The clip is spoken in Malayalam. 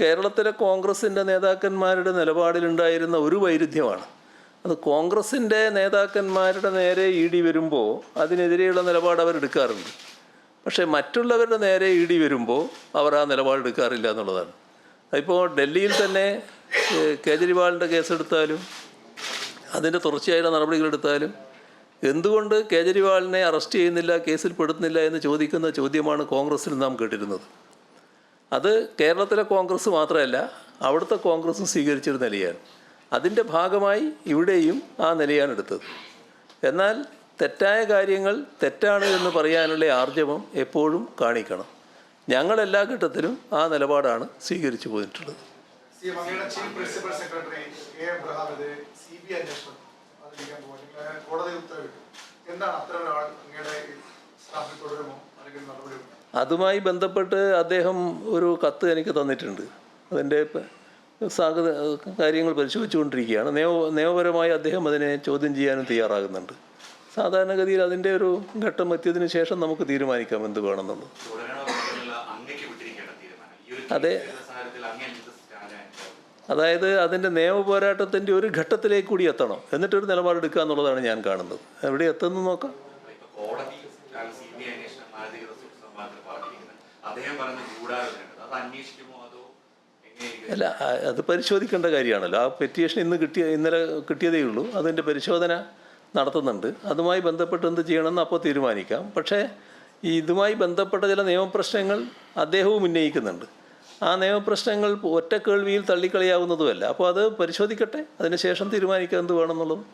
കേരളത്തിലെ കോൺഗ്രസിൻ്റെ നേതാക്കന്മാരുടെ നിലപാടിലുണ്ടായിരുന്ന ഒരു വൈരുദ്ധ്യമാണ്. അത് കോൺഗ്രസിൻ്റെ നേതാക്കന്മാരുടെ നേരെ ഇ ഡി വരുമ്പോൾ അതിനെതിരെയുള്ള നിലപാട് അവരെടുക്കാറുണ്ട്. പക്ഷേ മറ്റുള്ളവരുടെ നേരെ ഇ ഡി വരുമ്പോൾ അവർ ആ നിലപാടെടുക്കാറില്ല എന്നുള്ളതാണ്. അതിപ്പോൾ ഡൽഹിയിൽ തന്നെ കേജ്രിവാളിൻ്റെ കേസെടുത്താലും അതിൻ്റെ തുടർച്ചയായുള്ള നടപടികളെടുത്താലും എന്തുകൊണ്ട് കേജ്രിവാളിനെ അറസ്റ്റ് ചെയ്യുന്നില്ല, കേസിൽ പെടുത്തുന്നില്ല എന്ന് ചോദിക്കുന്ന ചോദ്യമാണ് കോൺഗ്രസ്സിൽ നാം കേട്ടിരുന്നത്. അത് കേരളത്തിലെ കോൺഗ്രസ് മാത്രമല്ല, അവിടുത്തെ കോൺഗ്രസും സ്വീകരിച്ചൊരു നിലയാണ്. അതിൻ്റെ ഭാഗമായി ഇവിടെയും ആ നിലയാണ് എടുത്തത്. എന്നാൽ തെറ്റായ കാര്യങ്ങൾ തെറ്റാണ് എന്ന് പറയാനുള്ള ആർജവം എപ്പോഴും കാണിക്കണം. ഞങ്ങളെല്ലാ ഘട്ടത്തിലും ആ നിലപാടാണ് സ്വീകരിച്ചു പോയിട്ടുള്ളത്. അതുമായി ബന്ധപ്പെട്ട് അദ്ദേഹം ഒരു കത്ത് എനിക്ക് തന്നിട്ടുണ്ട്. അതിൻ്റെ കാര്യങ്ങൾ പരിശോധിച്ചുകൊണ്ടിരിക്കുകയാണ്. നിയമപരമായി അദ്ദേഹം അതിനെ ചോദ്യം ചെയ്യാനും തയ്യാറാകുന്നുണ്ട്. സാധാരണഗതിയിൽ അതിൻ്റെ ഒരു ഘട്ടം എത്തിയതിനു ശേഷം നമുക്ക് തീരുമാനിക്കാം എന്ത് വേണമെന്നുള്ളത്. അതെ, അതായത് അതിൻ്റെ നിയമ പോരാട്ടത്തിൻ്റെ ഒരു ഘട്ടത്തിലേക്ക് കൂടി എത്തണം, എന്നിട്ടൊരു നിലപാടെടുക്കുക എന്നുള്ളതാണ് ഞാൻ കാണുന്നത്. എവിടെ എത്തുന്നു നോക്കാം. അല്ല, അത് പരിശോധിക്കേണ്ട കാര്യമാണല്ലോ. ആ പെറ്റീഷൻ ഇന്നലെ കിട്ടിയതേ ഉള്ളൂ. അതിൻ്റെ പരിശോധന നടത്തുന്നുണ്ട്. അതുമായി ബന്ധപ്പെട്ട് എന്ത് ചെയ്യണമെന്ന് അപ്പോൾ തീരുമാനിക്കാം. പക്ഷേ ഇതുമായി ബന്ധപ്പെട്ട ചില നിയമപ്രശ്നങ്ങൾ അദ്ദേഹവും ഉന്നയിക്കുന്നുണ്ട്. ആ നിയമപ്രശ്നങ്ങൾ ഒറ്റ കേൾവിയിൽ തള്ളിക്കളയാവുന്നതുമല്ല. അപ്പോൾ അത് പരിശോധിക്കട്ടെ, അതിനുശേഷം തീരുമാനിക്കുക എന്ത് വേണമെന്നുള്ളത്.